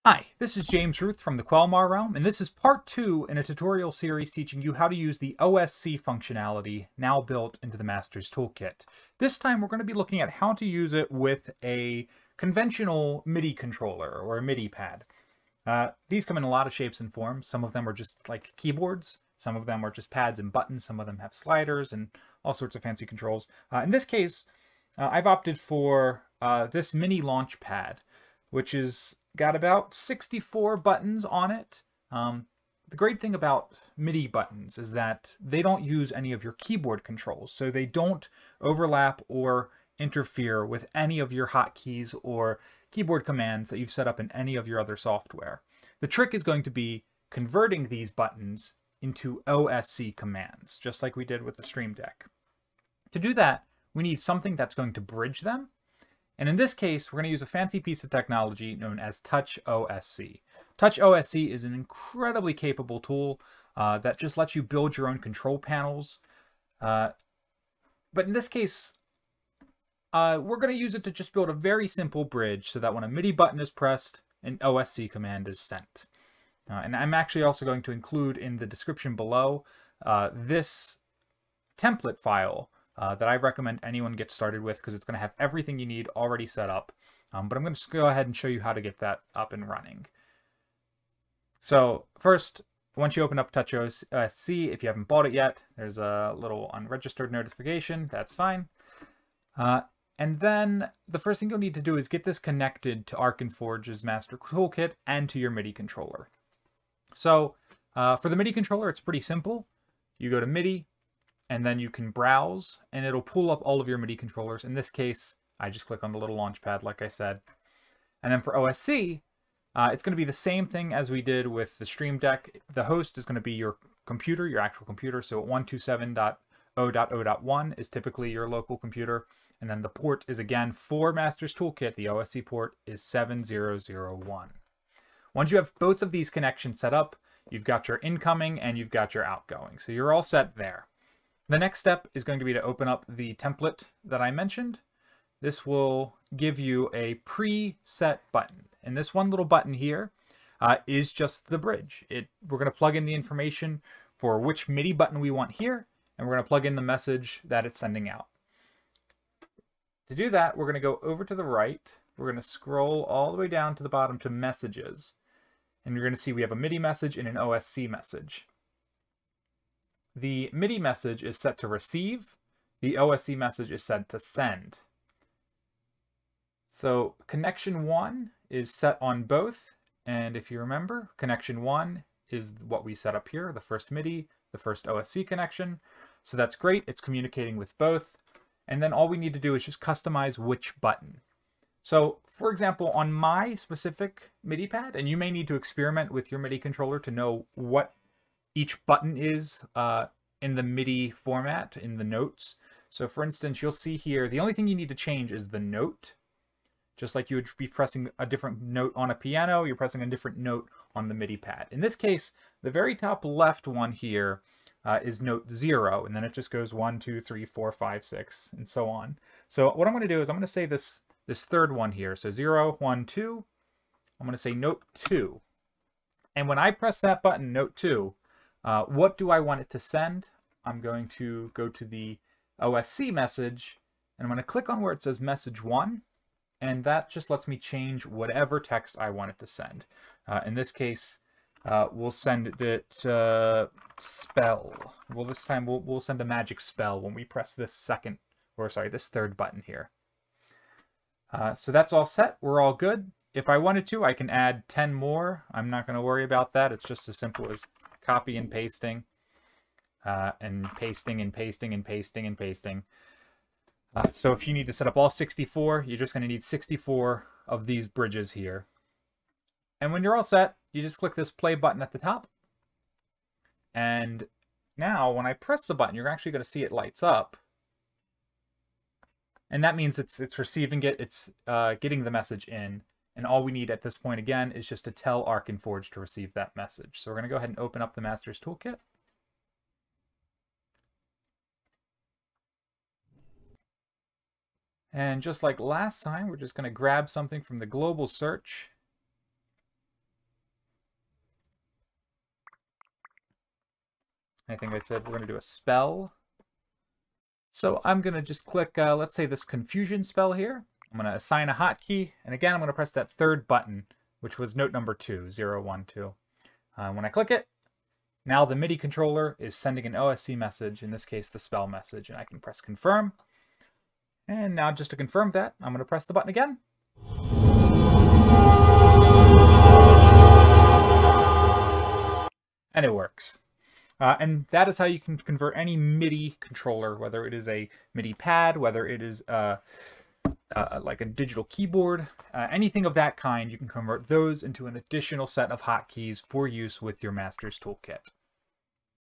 Hi, this is James Ruth from the Quelmar Realm, and this is part 2 in a tutorial series teaching you how to use the OSC functionality now built into the Master's Toolkit. This time we're going to be looking at how to use it with a conventional MIDI controller or a MIDI pad. These come in a lot of shapes and forms. Some of them are just like keyboards, some of them are just pads and buttons, some of them have sliders and all sorts of fancy controls. In this case, I've opted for this mini launch pad, which is got about 64 buttons on it. The great thing about MIDI buttons is that they don't use any of your keyboard controls, so they don't overlap or interfere with any of your hotkeys or keyboard commands that you've set up in any of your other software. The trick is going to be converting these buttons into OSC commands, just like we did with the Stream Deck. To do that, we need something that's going to bridge them. And in this case, we're going to use a fancy piece of technology known as Touch OSC. Touch OSC is an incredibly capable tool that just lets you build your own control panels. But in this case, we're going to use it to just build a very simple bridge so that when a MIDI button is pressed, an OSC command is sent. And I'm actually also going to include in the description below this template file that I recommend anyone get started with because it's going to have everything you need already set up. But I'm going to just go ahead and show you how to get that up and running. So first, once you open up Touch OSC, if you haven't bought it yet, there's a little unregistered notification. That's fine. And then the first thing you'll need to do is get this connected to Arkenforge's Master Toolkit and to your MIDI controller. So for the MIDI controller, it's pretty simple. You go to MIDI, and then you can browse, and it'll pull up all of your MIDI controllers. In this case, I just click on the little launch pad, like I said. And then for OSC, it's going to be the same thing as we did with the Stream Deck. The host is going to be your computer, your actual computer. So 127.0.0.1 is typically your local computer. And then the port is, again, for Master's Toolkit. The OSC port is 7001. Once you have both of these connections set up, you've got your incoming and you've got your outgoing. So you're all set there. The next step is going to be to open up the template that I mentioned. This will give you a preset button. And this one little button here is just the bridge. We're going to plug in the information for which MIDI button we want here, and we're going to plug in the message that it's sending out. To do that, we're going to go over to the right. We're going to scroll all the way down to the bottom to Messages. And you're going to see we have a MIDI message and an OSC message. The MIDI message is set to receive. The OSC message is set to send. So connection 1 is set on both. And if you remember, connection 1 is what we set up here, the first MIDI, the first OSC connection. So that's great. It's communicating with both. And then all we need to do is just customize which button. So for example, on my specific MIDI pad, and you may need to experiment with your MIDI controller to know what each button is in the MIDI format, in the notes. So for instance, you'll see here, the only thing you need to change is the note. Just like you would be pressing a different note on a piano, you're pressing a different note on the MIDI pad. In this case, the very top left one here is note 0, and then it just goes 1, 2, 3, 4, 5, 6, and so on. So what I'm going to do is I'm going to say this third one here. So 0, 1, 2, I'm going to say note 2. And when I press that button, note 2, what do I want it to send? I'm going to go to the OSC message, and I'm going to click on where it says message 1, and that just lets me change whatever text I want it to send. In this case, we'll send it spell. Well, this time we'll send a magic spell when we press this this third button here. So that's all set. We're all good. If I wanted to, I can add 10 more. I'm not going to worry about that. It's just as simple as copy and pasting, and pasting and pasting and pasting and pasting. So if you need to set up all 64, you're just going to need 64 of these bridges here. And when you're all set, you just click this play button at the top. And now when I press the button, you're actually going to see it lights up. And that means it's receiving it, it's getting the message in. And all we need at this point, again, is just to tell Arkenforge to receive that message. So we're going to go ahead and open up the Master's Toolkit. And just like last time, we're just going to grab something from the global search I think I said we're going to do a spell. So I'm going to just click, let's say this confusion spell here. I'm going to assign a hotkey, and again, I'm going to press that third button, which was note number 2, 0, 1, 2. When I click it, now the MIDI controller is sending an OSC message, in this case, the spell message, and I can press confirm. And now just to confirm that, I'm going to press the button again. And it works. And that is how you can convert any MIDI controller, whether it is a MIDI pad, whether it is like a digital keyboard, anything of that kind, you can convert those into an additional set of hotkeys for use with your Master's Toolkit.